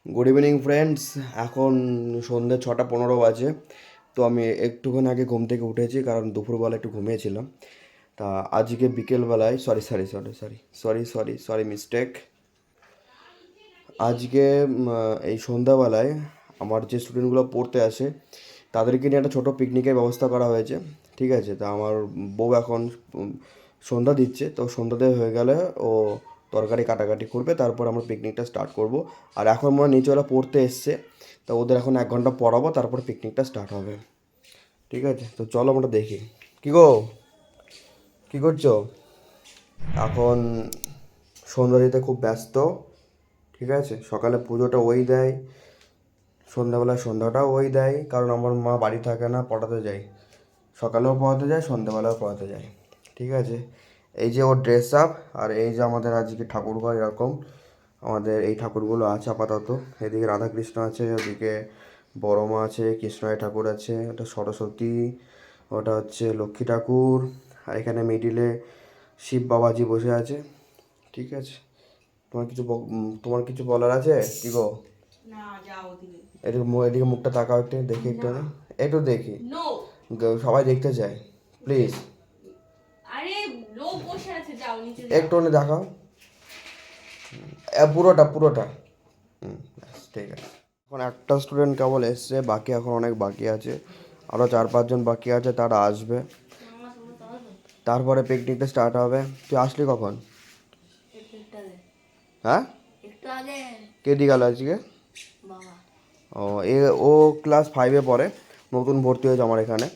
Good evening friends. এখন সন্ধ্যে 6:15 বাজে। তো আমি একটুক্ষণ আগে ঘুম থেকে উঠেছি, কারণ দুপুরবেলা একটু ঘুমিয়েছিলাম। তা আজকে বিকেলবেলায় সরি মিস্টেক। আজকে এই সন্ধ্যাবেলায় আমার যে স্টুডেন্টগুলো পড়তে আসে তাদেরকে নিয়ে একটা ছোটো পিকনিকের ব্যবস্থা করা হয়েছে। ঠিক আছে, তা আমার বউ এখন সন্ধ্যা দিচ্ছে, তো সন্ধ্যা দেওয়া হয়ে গেলে ও তরকারি কাটাকাটি করবে, তারপর আমরা পিকনিকটা স্টার্ট করব। আর এখন মনে হয় নিচেওয়ালা পড়তে এসছে, তো ওদের এখন 1 ঘন্টা পড়াবো, তারপর পিকনিকটা স্টার্ট হবে। ঠিক আছে, তো চলো আমরা দেখি। কী গো, কী করছো? এখন সন্ধ্যা দিতে খুব ব্যস্ত। ঠিক আছে, সকালে পুজোটা ওই দেয়, সন্ধ্যাবেলা সন্ধ্যাটাও ওই দেয়, কারণ আমার মা বাড়ি থাকে না, পড়াতে যায়। সকালেও পড়াতে যায়, সন্ধ্যাবেলাও পড়াতে যায়। ঠিক আছে, এই যে ওর ড্রেস আপ, আর এই যে আমাদের আজকে ঠাকুরঘর এরকম আমাদের এই ঠাকুরগুলো আছে আপাতত। এদিকে রাধাকৃষ্ণ আছে, ওদিকে বড় মা আছে, কৃষ্ণরায় ঠাকুর আছে, ওটা সরস্বতী, ওটা হচ্ছে লক্ষ্মী ঠাকুর, আর এখানে মিডিলে শিব বাবাজি বসে আছে। ঠিক আছে, তোমার কিছু বলার আছে কি গো? এদিকে মুখটা তাকাও, একটু দেখি, একটু দেখি। সবাই দেখতে চায়, প্লিজ একটু দেখাও। পুরোটা পুরোটা। ব্যাস, ঠিক আছে। এখন একটা স্টুডেন্ট কেবল এসছে, বাকি এখন অনেক বাকি আছে, আরও 4-5 জন বাকি আছে, তারা আসবে, তারপরে পিকনিকটা স্টার্ট হবে। তুই আসলি কখন? হ্যাঁ, কে দিয়ে গেল আজকে? ও, ও ক্লাস 5-এ পড়ে, নতুন ভর্তি হয়েছে আমার এখানে।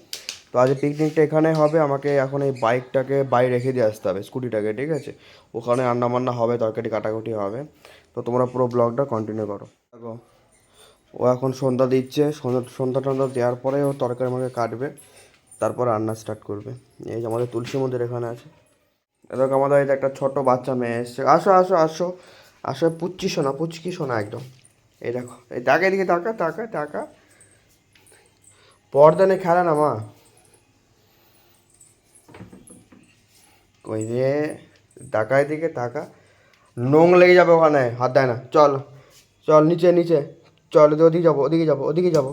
তো আজ পিকনিকটা এখানে হবে। আমাকে এখন এই বাইকটাকে বাইরে রেখে দিয়ে আসতে হবে, স্কুটিটাকে। ঠিক আছে, ওখানে রান্না বান্না হবে, তরকারি কাটাকুটি হবে। তো তোমরা পুরো ব্লগটা কন্টিনিউ করো। দেখো, ও এখন সন্ধ্যা দিচ্ছে, সন্ধ্যা টন্ধ্যা দেওয়ার পরে ও তরকারি আমাকে কাটবে, তারপর রান্না স্টার্ট করবে। এই যে আমাদের তুলসী মন্দির এখানে আছে। এরকম আমাদের এই যে একটা ছোট বাচ্চা মেয়ে এসছে। আসো আসো আসো আসো, পুচ্ছি শোনা, পুচকি শোনা একদম। এই দেখো, এই তাকা, এদিকে তাকা তাকা তাকা। পর্দা নেই, খেলা না মা। কই রে, তাকা এদিকে তাকা। নোং লেগে যাবে ওখানে, হাত দেয় না। চল চল, নিচে নিচে চল, ওদিকে যাবো, ওদিকে যাবো, ওদিকে যাবো,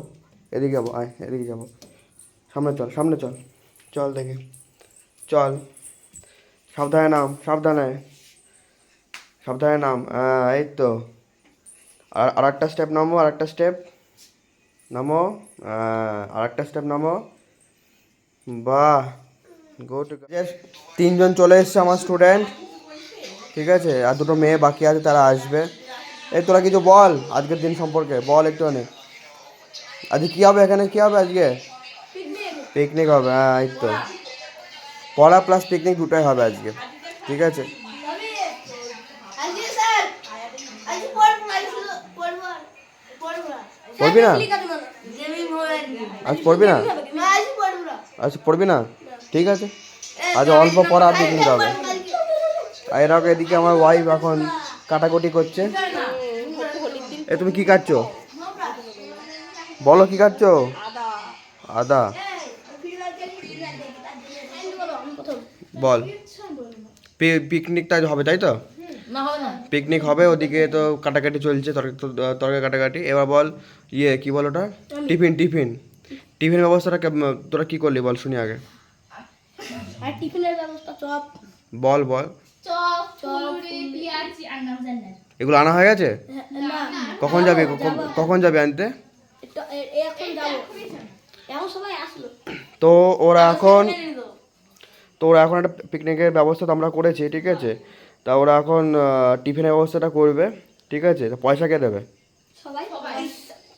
এদিকে যাবো, আয় এদিকে যাবো। সামনে চল, সামনে চল, চল দেখে, চল। সাবধানে নাম, সাবধানে, সাবধানে নাম। এই তো। আর একটা স্টেপ নামো, আর একটা স্টেপ নামো, আর একটা স্টেপ নামো। বাহ, গুড। 3 জন চলে এসছে আমার স্টুডেন্ট। ঠিক আছে, আর দুটো মেয়ে বাকি আছে, তারা আসবে। এই তোরা কিছু বল আজকের দিন সম্পর্কে, বল একটু অনেক। আজকে কী হবে, এখানে কী হবে আজকে? পিকনিক হবে, হ্যাঁ এই তো। পড়া প্লাস পিকনিক দুটোই হবে আজকে। ঠিক আছে, পড়বি না আজ? পড়বি না আজ? পড়বি না? ঠিক আছে, আজ অল্প পড়া, আর পিকনিক হবে। আর এরকম এদিকে আমার ওয়াইফ এখন কাটাকুটি করছে। এ তুমি কি কাটছো? বলো কি কাটছো? আদা। বল। পিকনিকটা হবে তাই তো? পিকনিক হবে, ওদিকে তো কাটাকাটি চলছে, তরকারি কাটাকাটি। এবার বল, ইয়ে কি বল ওটা, টিফিন টিফিন টিফিন ব্যবস্থাটা তোরা কি করলি বল, শুনি আগে। টিফিনের ব্যবস্থা চপ, বল বল। চপ ফুলুরি পেঁয়াজি আর নামজান না। এগুলো আনা হয়ে গেছে? না, কখন যাবি, কখন যাবি আনতে? এখন যাবো, এখন সবাই আসলো। তো ওরা এখন একটা পিকনিকের ব্যবস্থা তো আমরা করেছি। ঠিক আছে, তা ওরা এখন টিফিনের ব্যবস্থাটা করবে। ঠিক আছে, তা পয়সা কে দেবে? সবাই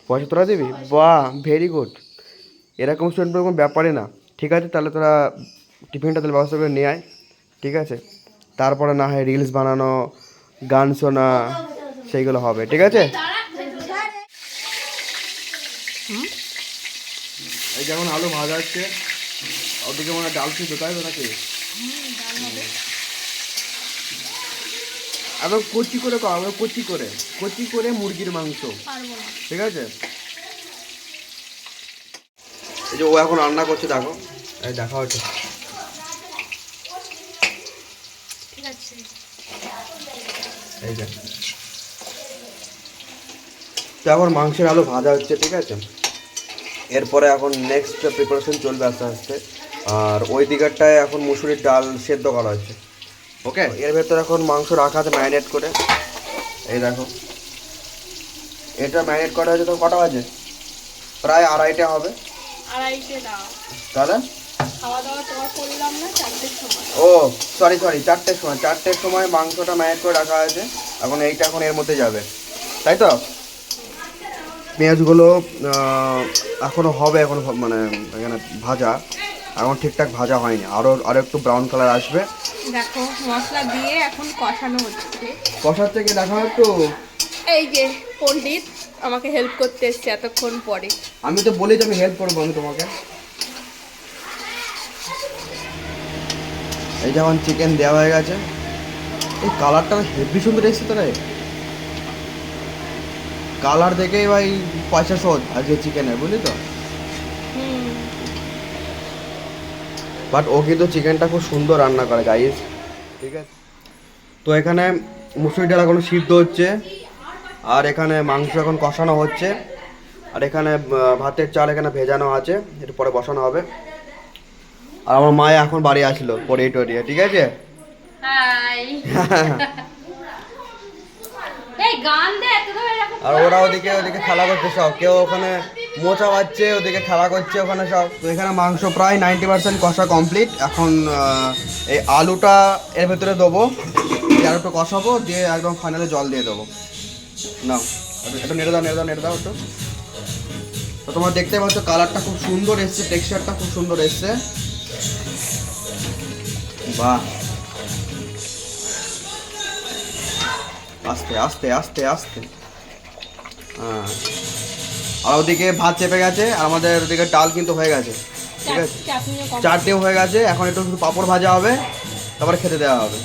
পয়সা তোরা দিবি? বাহ, ভেরি গুড। এরকম স্টুডেন্টের কোনো ব্যাপারই না। ঠিক আছে, তাহলে তোরা টিফিনটা তাহলে ব্যবস্থা করে নিয়ে আয়। ঠিক আছে, তারপরে না হয় রিলস বানানো, গান শোনা, সেইগুলো হবে। ঠিক আছে, এই যেমন আলু ভাজা হচ্ছে, ওদিকে মনে হয় ডাল সিদ্ধ, তাই তো নাকি? একদম কচি করে খাওয়া হবে, কচি করে, কচি করে মুরগির মাংস। ঠিক আছে, এই যে ও এখন রান্না করছে, দেখো, এই দেখা হচ্ছে। এই যে তো এখন মাংসের আলু ভাজা হচ্ছে, ঠিক আছে। এরপরে এখন নেক্সট প্রিপারেশন চলবে আস্তে আস্তে। আর ওই দিকেরটায় এখন মুসুরির ডাল সেদ্ধ করা হচ্ছে। ওকে, এর ভেতরে এখন মাংস রাখা আছে ম্যারিনেট করে। এই দেখো, এটা ম্যারিনেট করা হয়েছে। তো কটা বাজে? প্রায় 2:30 হবে। 2:30 দাও। তাহলে খাওয়া দাওয়া তোমার করলাম না 4টের সময়। ও সরি 4টের সময় মাংসটা ম্যারিনেট করে রাখা হয়েছে। এখন এইটা এখন এর মধ্যে যাবে, তাই তো? পেঁয়াজগুলো এখনও হবে, এখন মানে এখানে ভাজা এখন ঠিকঠাক ভাজা হয়নি, আরও একটু ব্রাউন কালার আসবে। দেখো মশলা দিয়ে এখন কষানো হচ্ছে। কষার থেকে দেখা একটু। এই যে পণ্ডিত আমাকে হেল্প করতে এসছে এতক্ষণ পরে। আমি তো বলি যে আমি হেল্প করবো আমি তোমাকে। এই যেমন চিকেন দেওয়া হয়ে গেছে। এই কালারটা হেভি সুন্দর এসছে তো রে। কালার দেখেই ভাই পয়সা শোধ আজকে চিকেনের, বুঝলি তো। বাট ও কিন্তু চিকেনটা খুব সুন্দর রান্না করে গাইস, ঠিক আছে। তো এখানে মুসুরি ডাল এখন সিদ্ধ হচ্ছে, আর এখানে মাংস এখন কষানো হচ্ছে, আর এখানে ভাতের চাল এখানে ভেজানো আছে, এরপরে বসানো হবে। আর আমার মা এখন বাড়ি আসলো পড়িয়ে টরিয়ে, ঠিক আছে। হাই এই গান দে এত এরকম। আর ওরা ওদিকে খেলা করছে সব, কেউ ওখানে মোচা বাচ্ছে, ওদিকে খেলা করছে ওখানে সব। তো এখানে মাংস প্রায় 90% কষা কমপ্লিট। এখন এই আলুটা এর ভেতরে দেবো, দিয়ে আর একটু কষাবো, দিয়ে একদম ফাইনালে জল দিয়ে দেবো। নাও একটু নেড়ে দাও একটু। তো তোমরা দেখতে পাচ্ছ কালারটা খুব সুন্দর এসছে, টেক্সচারটা খুব সুন্দর এসছে। বাহ, আস্তে আস্তে আস্তে আস্তে। হ্যাঁ, আর ওদিকে ভাত চেপে গেছে, আর আমাদের ওদিকে ডাল কিন্তু হয়ে গেছে, ঠিক আছে। চাটনিও হয়ে গেছে, এখন একটু শুধু পাঁপড় ভাজা হবে, তারপরে খেতে দেওয়া হবে।